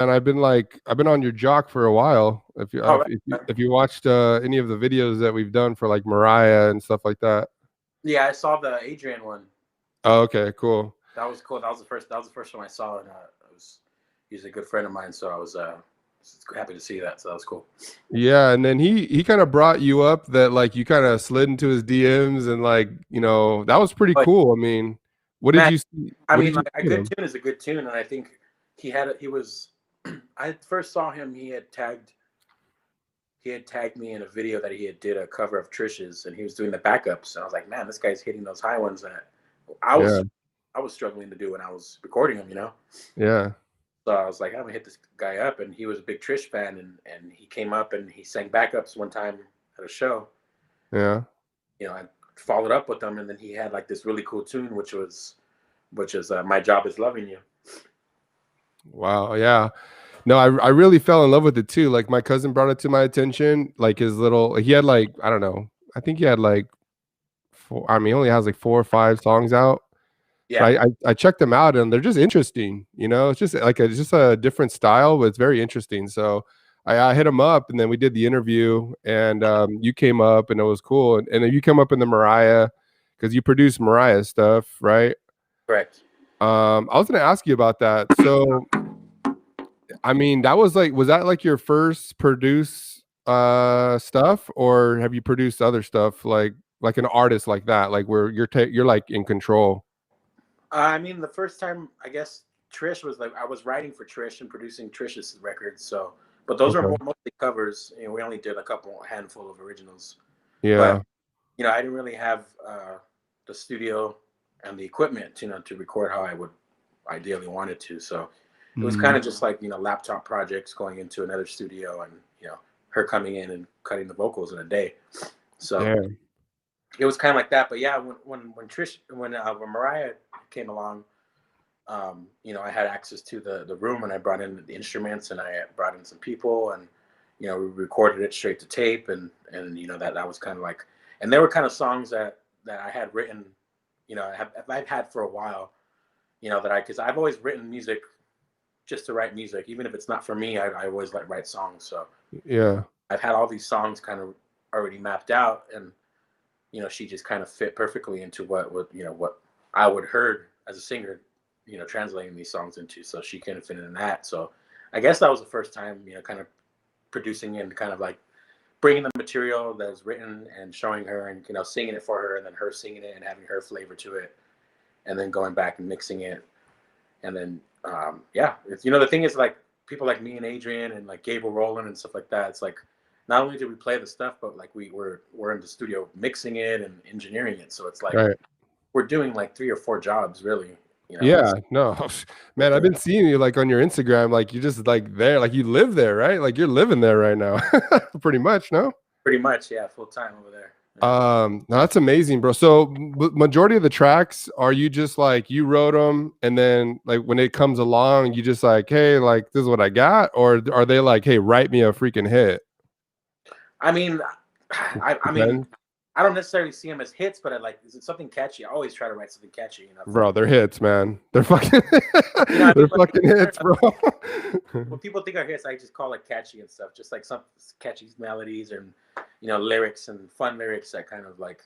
and I've been on your jock for a while. All right. If you watched any of the videos that we've done for like Mariah and stuff like that. Yeah, I saw the Adrian one. Oh, okay, cool. That was cool. That was the first. That was the first one I saw, and I was he's a good friend of mine, so I was happy to see that. So that was cool. Yeah, and then he kind of brought you up that like you kind of slid into his DMs and like, you know, that was pretty But cool. I mean, what did man, you see? I What mean, did you like a see in good him? tune is a good tune, and I think he was. I first saw him. He had tagged me in a video that he had did a cover of Trish's, and he was doing the backups, and I was like, man, this guy's hitting those high ones that I Yeah, was I was struggling to do when I was recording him, you know. yeah, So I was like, I'm gonna hit this guy up, and he was a big Trish fan, and he came up and he sang backups one time at a show. yeah. You know, I followed up with him, and then he had like this really cool tune, which is "My Job Is Loving You." Wow, yeah. No, I really fell in love with it too. Like my cousin brought it to my attention. Like his little, he had like I don't know. I think he had like four. I mean, he only has like 4 or 5 songs out. Yeah, But I checked them out and they're just interesting. You know, it's just like it's just a different style, but it's very interesting. So I hit him up and then we did the interview and you came up and it was cool. And then you come up in the Mariah because you produce Mariah stuff, right? correct. I was gonna ask you about that. So I mean, that was like, was that like your first produce stuff, or have you produced other stuff like an artist like that, like where you're like in control? I mean, the first time I guess Trish was like I was writing for Trish and producing Trish's records, so but those were Okay. mostly covers. You know, we only did a handful of originals, but Yeah. you know, I didn't really have the studio and the equipment, you know, to record how I would ideally wanted to. So it was kind Mhm. of just like, you know, laptop projects going into another studio and, you know, her coming in and cutting the vocals in a day. So Damn. it was kind of like that. But yeah, when Mariah came along, you know, I had access to the room and I brought in the instruments and I brought in some people and, you know, we recorded it straight to tape and, you know, that was kind of like, and there were kind of songs that I had written, you know, I've had for a while, you know, because I've always written music just to write music, even if it's not for me. I always like write songs, so Yeah. I've had all these songs kind of already mapped out, and you know, she just kind of fit perfectly into what you know what I would heard as a singer, you know, translating these songs into. So she kind of fit in that. So I guess that was the first time, you know, kind of producing and kind of like bringing the material that was written and showing her and you know singing it for her and then her singing it and having her flavor to it and then going back and mixing it and then yeah, it's, you know, the thing is like people like me and Adrian and like Gabriel Rowland and stuff like that. It's like not only did we play the stuff, but like we're in the studio mixing it and engineering it. So it's like Right. we're doing like 3 or 4 jobs really. You know, Yeah. No. Man, I've within. been seeing you like on your Instagram, like you just like there, like you live there, right? Like you're living there right now. Pretty much, no? Pretty much, yeah, full time over there. Yeah. No, that's amazing, bro. So majority of the tracks, are you just like you wrote them and then like when it comes along, you just like, hey, like this is what I got, or are they like, hey, write me a freaking hit? I mean, I mean, Depends. I don't necessarily see them as hits, but I like is it something catchy? I always try to write something catchy. You know, Bro, they're hits, man. They're fucking you know, I mean, they're fucking hits, bro. when people think of hits, I just call it catchy and stuff, just like some catchy melodies and you know lyrics and fun lyrics that kind of like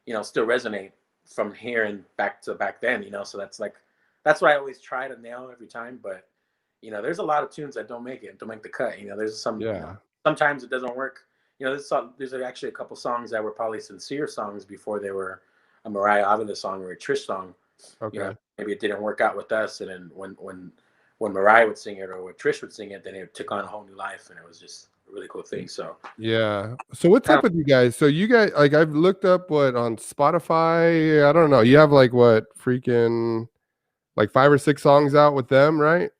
you know still resonate from here and back to back then. You know, so that's what I always try to nail every time. But you know, there's a lot of tunes that don't make the cut. You know, there's some you know Yeah. sometimes it doesn't work. You know, there's actually a couple songs that were probably sincere songs before they were a Mariah Avila song or a Trish song. You know, Okay. maybe it didn't work out with us, and then when Mariah would sing it or when Trish would sing it, then it took on a whole new life, and it was just a really cool thing. So Yeah. So what's kind up of with you guys? So you guys like I've looked up what on Spotify. I don't know. You have like what freaking like 5 or 6 songs out with them, right?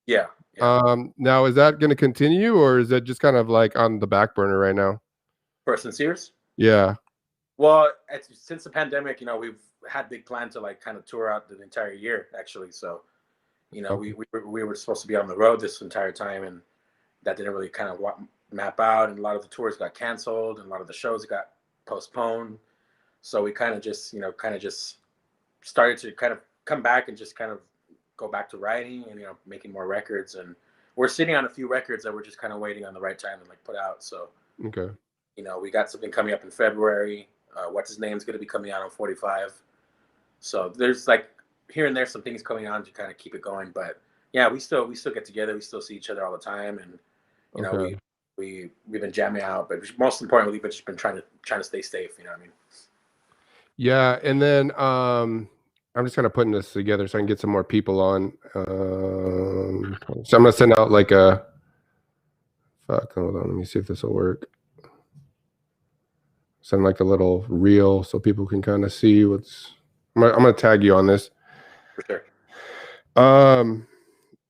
yeah, yeah. Now is that going to continue or is that just kind of like on the back burner right now? For Sinceres, Yeah. well, since the pandemic, you know, we've had big plans to like kind of tour out the entire year, actually. So you know, Okay. we were supposed to be on the road this entire time, and that didn't really kind of map out, and a lot of the tours got canceled, and a lot of the shows got postponed. So we kind of just, you know, kind of just started to kind of come back and just kind of go back to writing and you know making more records and we're sitting on a few records that we're just kind of waiting on the right time to like put out. So Okay. we got something coming up in February. What's his name's going to be coming out on 45. So there's like here and there some things coming on to kind of keep it going. But yeah, we still get together. We still see each other all the time, and Okay. we've been jamming out. But most importantly, we've just been trying to stay safe. You know what I mean? Yeah, and then I'm just kind of putting this together so I can get some more people on. So I'm gonna send out like a fuck. Hold on, let me see if this will work. Send like a little reel so people can kind of see what's. I'm gonna tag you on this. For sure.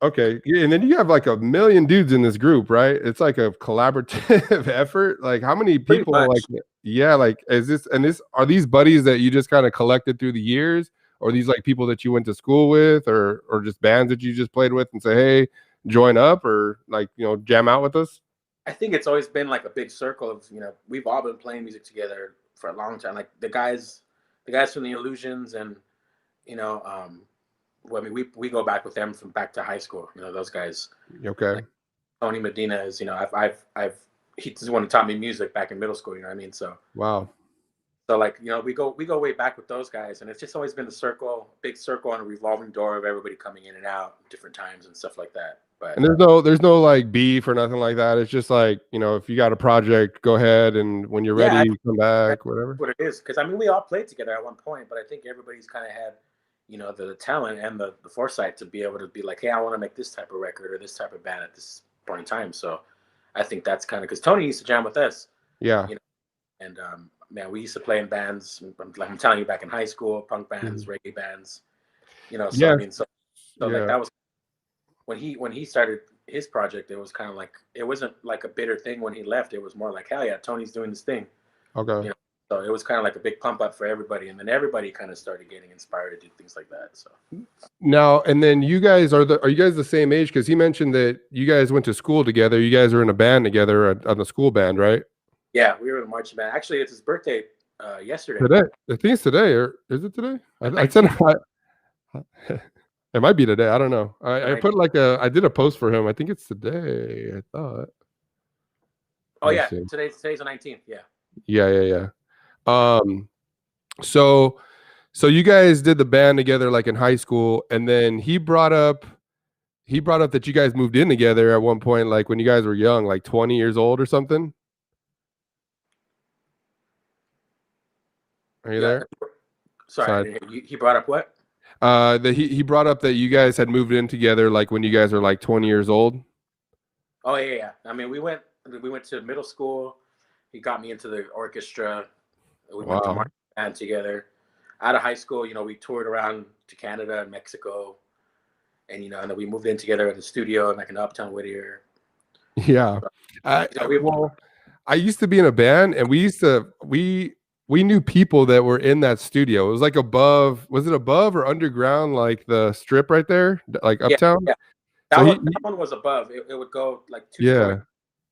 Okay, and then you have like a million dudes in this group, right? It's like a collaborative effort. Like, how many Pretty people? Like, much. yeah, like, is this and this? Are these buddies that you just kind of collected through the years, or these like people that you went to school with, or just bands that you just played with and say, hey, join up, or like jam out with us? I think it's always been like a big circle of we've all been playing music together for a long time. Like the guys from the Illusions, and you know, well, I mean, we go back with them from back to high school. Those guys. Okay, Like Tony Medina is, I've he's the one who taught me music back in middle school. You know what I mean? wow, So like we go way back with those guys, and it's just always been the circle, big circle, and a revolving door of everybody coming in and out at different times and stuff like that. But and there's no like beef or nothing like that. It's just like if you got a project, go ahead, and when you're yeah, ready, come that's back, whatever. what it is. Because I mean, we all played together at one point, but I think everybody's kind of had, the talent and the foresight to be able to be like, hey, I want to make this type of record or this type of band at this point in time. So I think that's kind of because Tony used to jam with us, Yeah. and man, we used to play in bands. Like I'm telling you, back in high school, punk bands, Mhm. reggae bands. So I Yeah. mean, so like Yeah. that was when he started his project. It was kind of like it wasn't like a bitter thing when he left. It was more like, hell yeah, Tony's doing this thing. Okay. You know, so it was kind of like a big pump up for everybody, and then everybody kind of started getting inspired to do things like that. So Now, and then you guys are you guys the same age? Because he mentioned that you guys went to school together. You guys were in a band together on the school band, right? yeah, we were in the marching band. Actually, it's his birthday yesterday, Today, I think it's today, or is it today? the I sent. 19th. It might be today. I don't know. The I 19th. put like I did a post for him. I think it's today. I thought. Oh Let me yeah, see. today's the 19th. Yeah, Yeah, yeah, yeah. yeah. So you guys did the band together like in high school, and then he brought up that you guys moved in together at one point, like when you guys were young, like 20 years old or something. Are you Yeah. there? Sorry, I Sorry. didn't hear you. He brought up what? That he brought up that you guys had moved in together, like when you guys were like 20 years old. Oh yeah, yeah. I mean, we went to middle school. He got me into the orchestra. We went to Wow. marching band together. Out of high school, we toured around to Canada and Mexico, and then we moved in together at the studio in like an Uptown Whittier. Yeah. So, I, you know, we well, I used to be in a band, and we knew people that were in that studio. It was like above, was it above or underground, like the strip right there, like yeah, Uptown? yeah. So That one was above. It would go like two stories.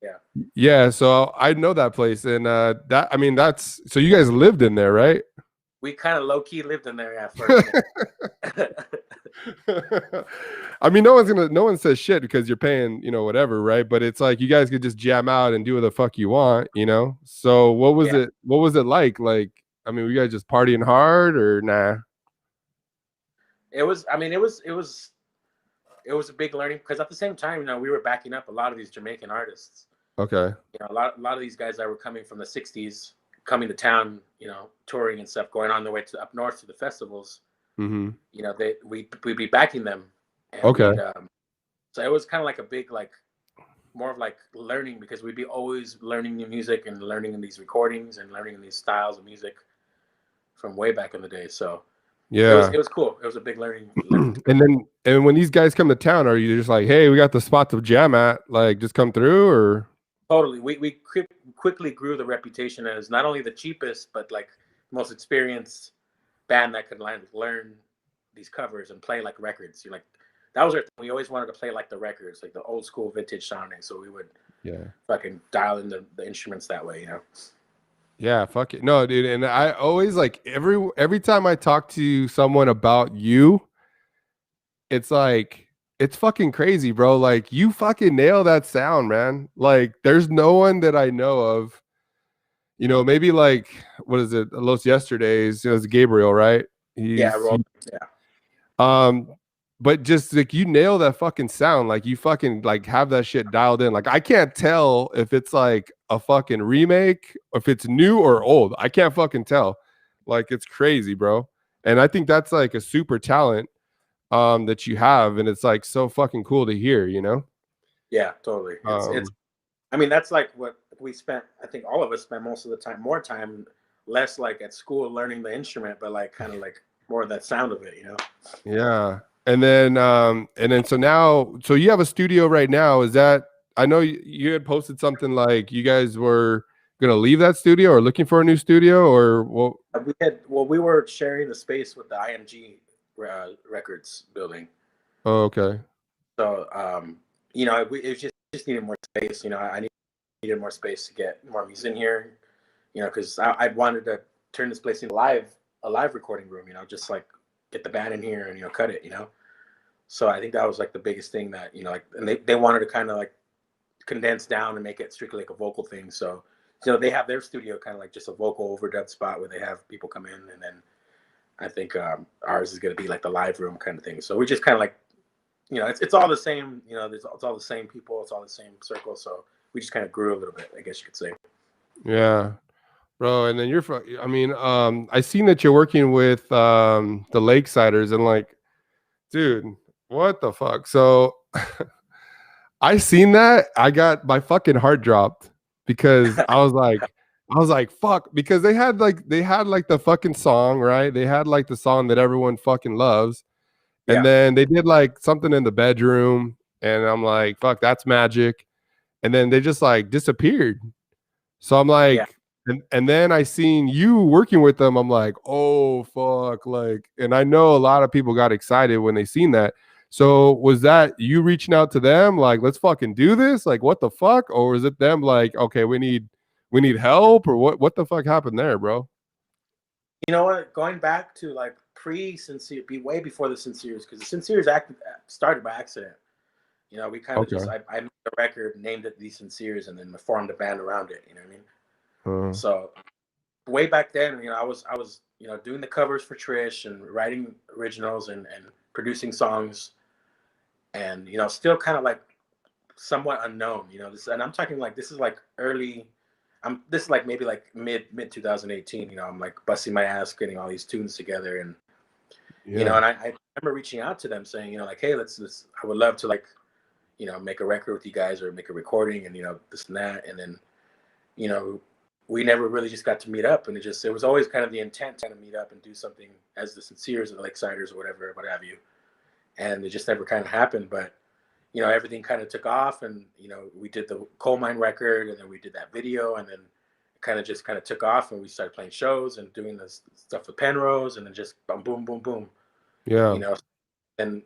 yeah. Yeah. Yeah, so I know that place, and that I mean that's so you guys lived in there, right? We kind of low key lived in there at first. Yeah. I mean, no one says shit because you're paying, whatever, right? But it's like you guys could just jam out and do what the fuck you want. So what was Yeah. it? What was it like? Like, I mean, were you guys just partying hard or nah? It was. I mean, it was a big learning because at the same time, we were backing up a lot of these Jamaican artists. Okay. A lot of these guys that were coming from the '60s, coming to town, touring and stuff, going on their way to up north to the festivals. Mm-hmm. We'd be backing them, and Okay. so it was kind of like a big like more of like learning because we'd be always learning new music and learning in these recordings and learning in these styles of music from way back in the day. So it was Yeah. it was cool. It was a big learning. And when these guys come to town, are you just like, hey, we got the spot to jam at, like just come through, or Totally. We quickly grew the reputation as not only the cheapest, but like most experienced band that could learn these covers and play like records. That was our thing. We always wanted to play like the records, like the old school vintage sounding. So we would yeah. fucking dial in the instruments that way. Yeah, fuck it. No, dude, and I always like every time I talk to someone about you, it's like it's fucking crazy, bro. Like you fucking nail that sound, man. Like there's no one that I know of. You know, maybe like what is it? Los Yesterdays. You know, it's Gabriel, right? Yeah, He's roll. he, Yeah, um, but just like you nail that fucking sound. Like you fucking like have that shit dialed in. Like I can't tell if it's like a fucking remake, or if it's new or old. I can't fucking tell. Like it's crazy, bro. And I think that's like a super talent that you have, and it's like so fucking cool to hear, you know. yeah, totally. It's. um I mean, that's like what we spent. I think all of us spent most of the time, more time, less like at school learning the instrument, but like kind of like more of that sound of it, you know. yeah. And then so now, so you have a studio right now. Is that, I know you had posted something like you guys were gonna leave that studio or looking for a new studio, or what? We were sharing the space with the IMG Records building. Oh, okay. So it was just needed more space. I needed more space to get more music in here. Because I wanted to turn this place into a live recording room. Just like get the band in here and cut it. So I think that was like the biggest thing that like, and they wanted to kind of like condense down and make it strictly like a vocal thing. So they have their studio kind of like just a vocal overdub spot where they have people come in, and then I think ours is going to be like the live room kind of thing. So we just kind of like, it's all the same. It's all the same people. It's all the same circle. So we just kind of grew a little bit, I guess you could say. Yeah, bro. And then you're from, I mean, I seen that you're working with the Lakesiders, and like, dude, what the fuck? So I seen that. I got my fucking heart dropped because I was like, fuck, because they had like the fucking song, right? They had like the song that everyone fucking loves. And Yeah, then they did like something in the bedroom, and I'm like, fuck, that's magic. And then they just like disappeared. So I'm yeah. like, and then I seen you working with them. I'm like, oh fuck, like, and I know a lot of people got excited when they seen that. So was that you reaching out to them like, let's fucking do this? Like, what the fuck? Or was it them like, okay, we need help, or what the fuck happened there, bro? You know what? Going back to like pre-sincere, be way before the sinceres, because the sinceres started by accident. We kind of just Okay. I made a record, named it the Sinceres, and then formed a band around it. You know what I mean? Uh, So way back then, I was doing the covers for Trish and writing originals and producing songs, and still kind of like somewhat unknown. This, and I'm talking like this is like early. This is like maybe like mid 2018. I'm like busting my ass getting all these tunes together, and yeah. and I remember reaching out to them saying, like, hey, let's I would love to like make a record with you guys or make a recording, and this and that, and then you know we never really just got to meet up, and it was always kind of the intent to kind of meet up and do something as the Sinceres or the Lakesiders or whatever, what have you, and it just never kind of happened. But everything kind of took off, and we did the coal mine record, and then we did that video, and then it kind of took off, and we started playing shows and doing this stuff with Penrose, and then just boom, boom, boom, boom, Yeah. you know, and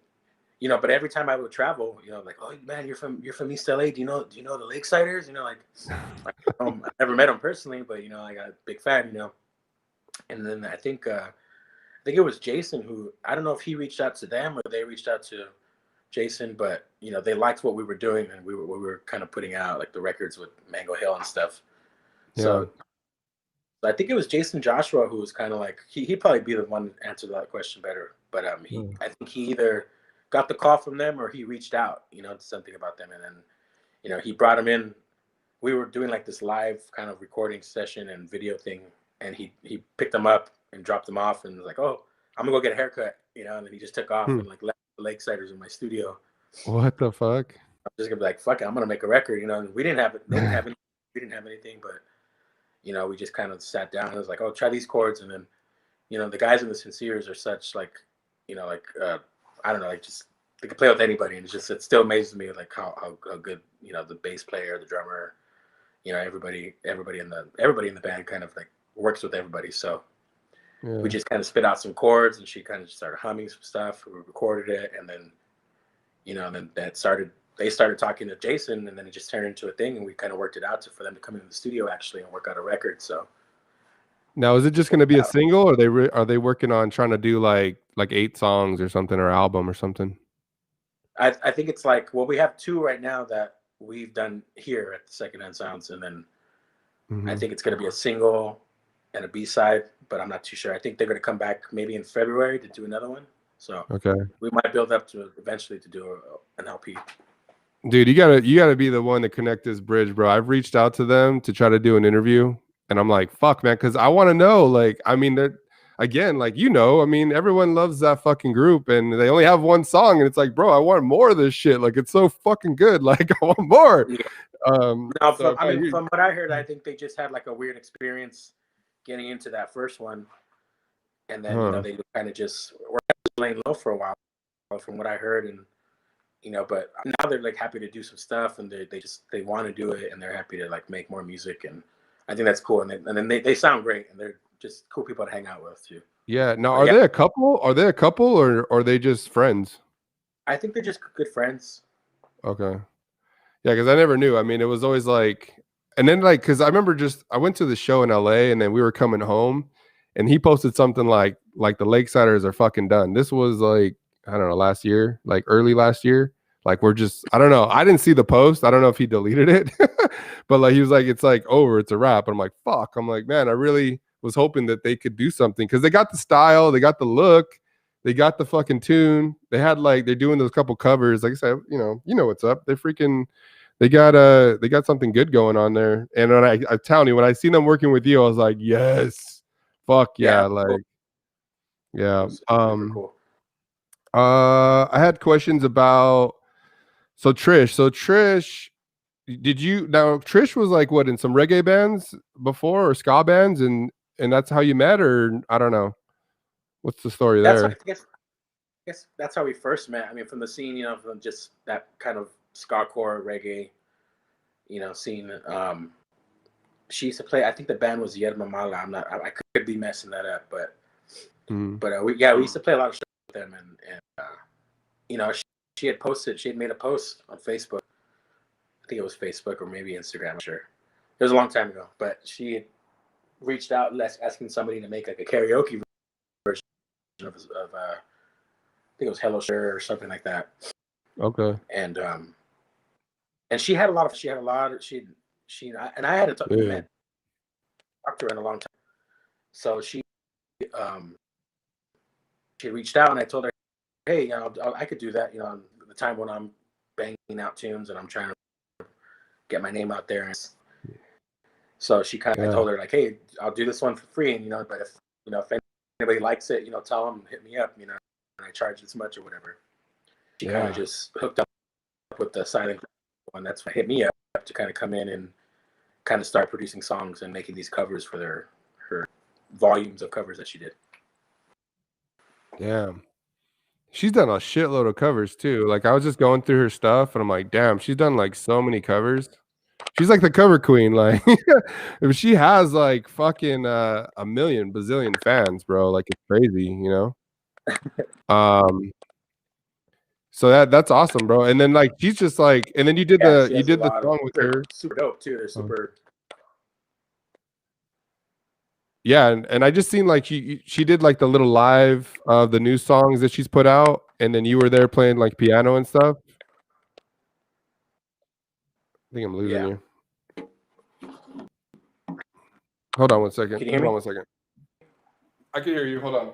but every time I would travel, like, oh man, you're from East LA. Do you know the Lakesiders? I never met them personally, but I got a big fan. And then I think it was Jason who, I don't know if he reached out to them or they reached out to Jason, but they liked what we were doing, and we were kind of putting out like the records with Mango Hill and stuff. Yeah. So I think it was Jason Joshua who was kind of like, he'd probably be the one to answer that question better. But Hmm. I think he either got the call from them or he reached out, to something about them, and then he brought him in. We were doing like this live kind of recording session and video thing, and he picked them up and dropped them off and was like, oh, I'm gonna go get a haircut, and then he just took off Hmm. and like left the Lakesiders in my studio. What the fuck? I'm just gonna be like, fuck it, I'm gonna make a record, and we didn't have it, they didn't have any, we didn't have anything, but we just kind of sat down and it was like, oh, try these chords, and then the guys in the Sinceres are such like, like I don't know, like just they can play with anybody, and it still amazes me like how good the bass player, the drummer, everybody in the band kind of like works with everybody. So we Yeah. just kind of spit out some chords, and she kind of just started humming some stuff. We recorded it, and then and then they started talking to Jason, and then it just turned into a thing, and we kind of worked it out for them to come into the studio actually and work out a record. So Now, is it just going to be a single, or are they working on trying to do like 8 songs or something, or album or something? I think it's like, well, we have two right now that we've done here at the Secondhand Sounds, and then I think it's going to be a single and a B-side, but I'm not too sure. I think they're going to come back maybe in February to do another one. So Okay. we might build up to eventually to do an LP. Dude, you gotta be the one to connect this bridge, bro. I've reached out to them to try to do an interview, and I'm like, fuck, man, because I want to know. Like, I mean, they're again, like I mean, everyone loves that fucking group, and they only have one song, and it's like, bro, I want more of this shit. Like, it's so fucking good. Like, I want more. Yeah. Now, So from what I heard, I think they just had like a weird experience getting into that first one, and then they kind of just were laying low for a while, from what I heard, and but now they're like happy to do some stuff, and they want to do it, and they're happy to like make more music, and I think that's cool, and then they sound great, and they're just cool people to hang out with too. yeah. Now, are they a couple? Are they a couple, or are they just friends? I think they're just good friends. Okay. Yeah, because I never knew. I mean, it was always like, and then like, because I remember I went to the show in LA, and then we were coming home, and he posted something like the Lakesiders are fucking done. This was like, I don't know, last year, like early last year. Like I don't know. I didn't see the post. I don't know if he deleted it, but like he was like, it's like over, it's a wrap. And I'm like, fuck. I'm like, man, I really was hoping that they could do something because they got the style, they got the look, they got the fucking tune. They had like they're doing those couple covers. Like I said, you know what's up. They got something good going on there. And when I'm telling you, when I seen them working with you, I was like, yes, fuck yeah, like Cool. yeah. Super cool. I had questions about Trish. So Trish, Trish was like what in some reggae bands before or ska bands, and that's how you met, or I don't know. What's the story there? I guess that's how we first met. I mean, from the scene, from just that kind of ska core reggae, scene. She used to play. I think the band was Yerma Mala. I could be messing that up, but we used to play a lot of shows with them, and she had posted. She had made a post on Facebook. I think it was Facebook or maybe Instagram. I'm sure. It was a long time ago, but she had reached out asking somebody to make like a karaoke version of I think it was Hello Sir or something like that. Okay. And she had a lot of and I hadn't talked to her in a long time. So she reached out, and I told her, hey, I could do that, the time when I'm banging out tunes and I'm trying to get my name out there. So she I told her like, hey, I'll do this one for free, and but if anybody likes it, tell them, hit me up, and I charge this much or whatever. She kind of just hooked up with the silent one. That's what hit me up to kind of come in and kind of start producing songs and making these covers for her volumes of covers that she did. Damn. She's done a shitload of covers too. Like I was just going through her stuff and I'm like, damn, she's done like so many covers. She's like the cover queen. Like she has like fucking a million bazillion fans, bro. Like it's crazy, So that's awesome, bro. And then like she's just like, and then you did the song with her. Super dope too. They're super. Yeah, and I just seen like she did like the little live of the new songs that she's put out, and then you were there playing like piano and stuff. I think I'm losing you. Hold on one second. Can you hear me? Hold on 1 second. I can hear you. Hold on.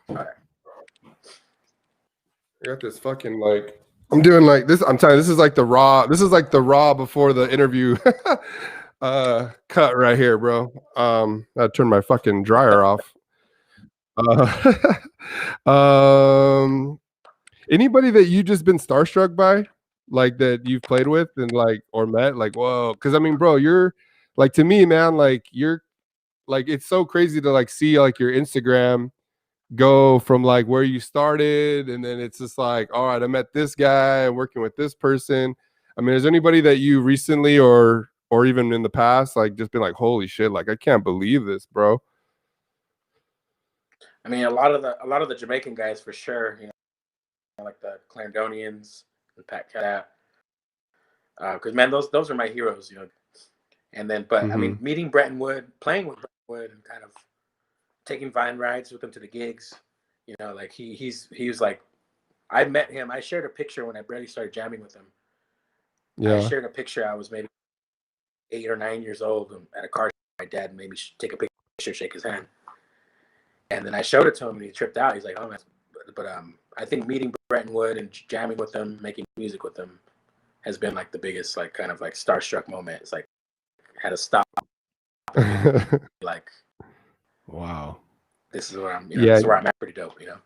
All right. I got this fucking like I'm doing like this. I'm telling you, this is like the raw. This is like the raw before the interview cut right here, bro. I turned my fucking dryer off. Anybody that you just been starstruck by, like that you've played with and like or met, like whoa, because I mean, bro, you're like to me, man, like you're like it's so crazy to like see like your Instagram go from like where you started, and then it's just like, all right, I met this guy, I'm working with this person. I mean, is there anybody that you recently or even in the past like just been like, holy shit, like I can't believe this, bro? I mean, a lot of the Jamaican guys for sure, like the Clarendonians and Pat Cat, because man, those are my heroes, And then, but I mean, meeting Bretton Wood, playing with Bretton Wood, and kind of taking Vine rides with them to the gigs, You know, like he was like, I met him. I shared a picture when I barely started jamming with him. I Yeah. shared a picture. I was maybe 8 or 9 years old at a car. My dad made me take a picture, shake his hand, and then I showed it to him, and he tripped out. He's like, "Oh man!" But I think meeting Bretton Wood and jamming with him, making music with him, has been like the biggest, like, kind of like starstruck moment. It's like had to stop and really, like, Wow. this is where I'm, Yeah. this is where I'm at. Pretty dope, you know.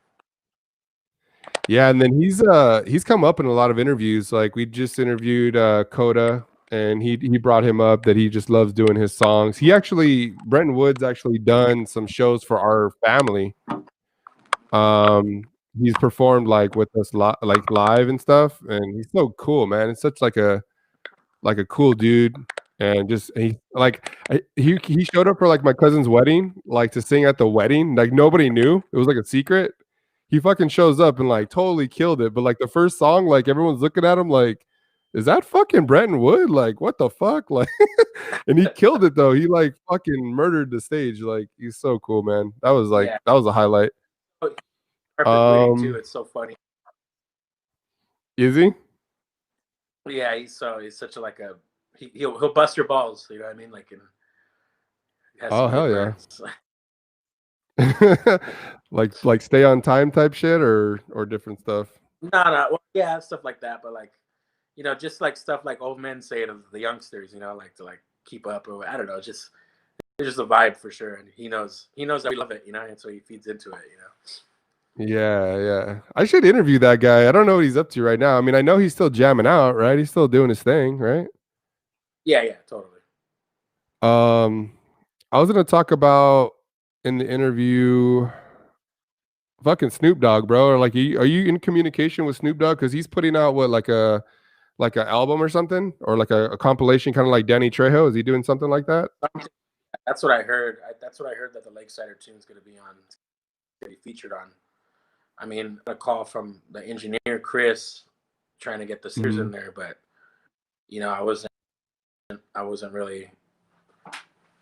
Yeah, and then he's come up in a lot of interviews. Like we just interviewed Coda, and he brought him up that he just loves doing his songs. He actually Brenton Wood's actually done some shows for our family. He's performed like with us like live and stuff, and he's so cool, man. It's such like a cool dude, and just he showed up for like my cousin's wedding, like to sing at the wedding. Like nobody knew, it was like a secret. He fucking shows up and like totally killed it. But like the first song, like everyone's looking at him like, is that fucking Brenton Wood? Like what the fuck? Like, and he killed it though. He like fucking murdered the stage. Like he's so cool, man. Yeah, That was a highlight. perfectly too. Um, It's so funny. is he? Yeah, he's such a like a he'll bust your balls. You know what I mean? Like, and has Oh some hell good yeah. burns. Like stay on time type shit or different stuff. No, well, yeah, stuff like that. But like, just like stuff like old men say to the youngsters. Like to like keep up, or I don't know. Just it's just a vibe for sure, and he knows that we love it. And so he feeds into it. Yeah, yeah. I should interview that guy. I don't know what he's up to right now. I mean, I know he's still jamming out, right? He's still doing his thing, right? Yeah, yeah, totally. Um, I was gonna talk about in the interview fucking Snoop Dogg, bro. Or like, are you in communication with Snoop Dogg? Because he's putting out what like a album or something, or like a compilation, kind of like Danny Trejo. Is he doing something like that? That's what I heard. That's what I heard that the Lakesider tune is going to be on, to be featured on. I mean, a call from the engineer Chris trying to get the singers Hmm. in there, but I wasn't really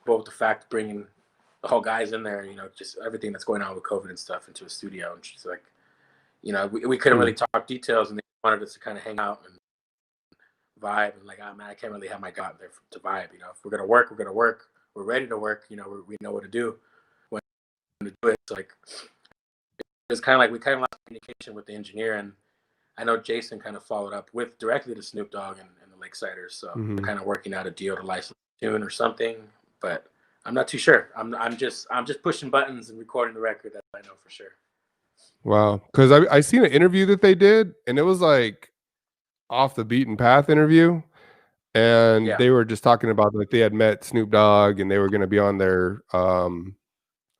cool with the fact of bringing the whole guys in there. Just everything that's going on with COVID and stuff into a studio, and she's like, we couldn't Hmm. really talk details, and they wanted us to kind of hang out and vibe, and like, oh man, I can't really have my gut there to vibe. If we're gonna work, we're gonna work. We're ready to work. We know what to do when to do it. So like, it's kind of like we kind of lost communication with the engineer, and I know Jason kind of followed up with directly to Snoop Dogg and the Lakesiders, so they're Hmm. kind of working out a deal to license the tune or something. But I'm not too sure. I'm just pushing buttons and recording the record. That I know for sure. Wow. Because I seen an interview that they did, and it was like off the beaten path interview. And Yeah. they were just talking about like they had met Snoop Dogg and they were going to be on their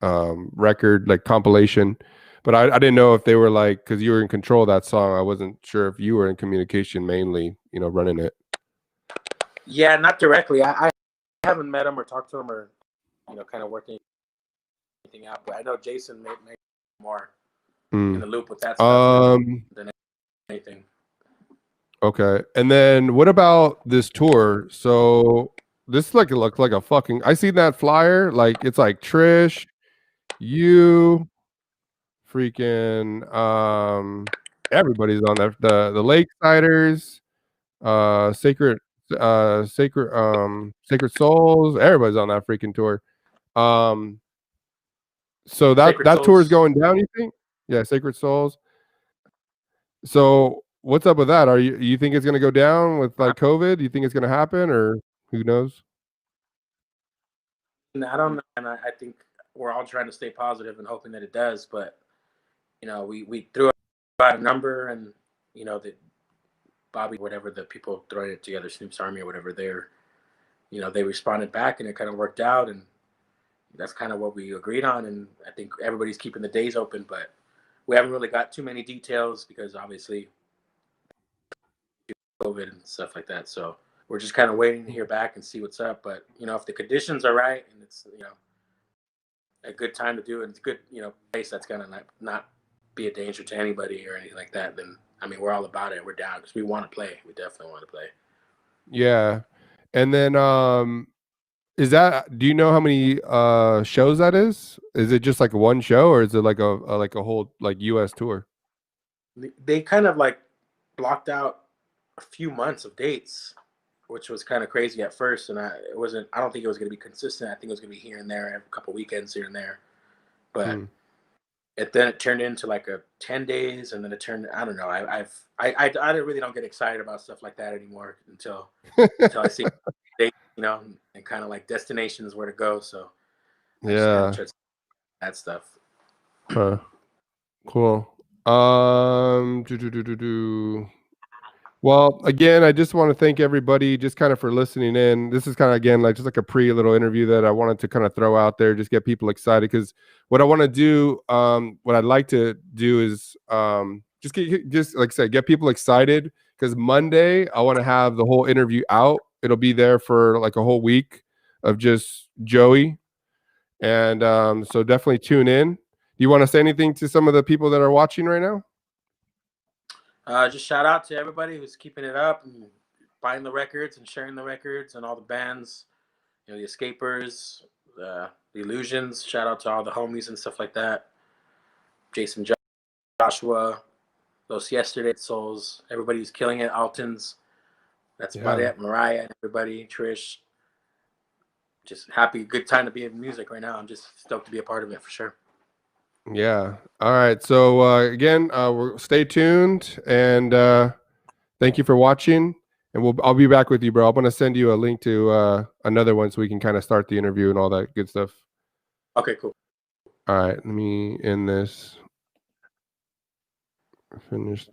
record like compilation. But I didn't know if they were like, because you were in control of that song. I wasn't sure if you were in communication mainly, running it. Yeah, not directly. I haven't met him or talked to him or kind of working anything out. But I know Jason made more in Mm. the loop with that stuff Um. than anything. Okay. And then what about this tour? So this like looks like a fucking. I seen that flyer. Like it's like Trish, you, freaking everybody's on there. The Lakesiders, Sacred Sacred Souls, everybody's on that freaking tour. Um so Sacred that tour is Souls. going down, you think? Yeah, Sacred Souls. So what's up with that? You think it's gonna go down with like COVID? Do you think it's gonna happen or who knows? I don't know, and I think we're all trying to stay positive and hoping that it does. But we threw out a number, and that Bobby, whatever the people throwing it together, Snoop's Army or whatever, they responded back, and it kind of worked out, and that's kind of what we agreed on. And I think everybody's keeping the days open, but we haven't really got too many details because obviously COVID and stuff like that. So we're just kind of waiting to hear back and see what's up. But if the conditions are right and it's a good time to do it, it's a good place that's gonna not be a danger to anybody or anything like that, then I mean we're all about it. We're down because we want to play. We definitely want to play. Yeah. And then Is that? Do you know how many shows that is? Is it just like one show, or is it like a whole like U.S. tour? They kind of like blocked out a few months of dates, which was kind of crazy at first. And it wasn't. I don't think it was going to be consistent. I think it was going to be here and there, a couple weekends here and there. But Hmm. then it turned into like a 10 days, and then it turned. I don't know. I really don't get excited about stuff like that anymore until I see dates, and kind of like destinations where to go. So I just kind of Yeah. try to that stuff. Huh. Cool. Do. Well, again, I just want to thank everybody just kind of for listening in. This is kind of again like just like a pre little interview that I wanted to kind of throw out there, just get people excited because what I want to do, what I'd like to do is just like I said, get people excited because Monday I want to have the whole interview out. It'll be there for like a whole week of just Joey, and so definitely tune in. Do you want to say anything to some of the people that are watching right now? Just shout out to everybody who's keeping it up and buying the records and sharing the records and all the bands, the Escapers, the Illusions. Shout out to all the homies and stuff like that. Jason, Joshua, those Yesterday Souls, everybody who's killing it. Altons. That's about Yeah. it. Mariah and everybody, Trish. Just happy, good time to be in music right now. I'm just stoked to be a part of it for sure. Yeah. All right. So again, stay tuned and thank you for watching. And I'll be back with you, bro. I'm gonna send you a link to another one so we can kind of start the interview and all that good stuff. Okay, cool. All right. Let me end this. Finish this.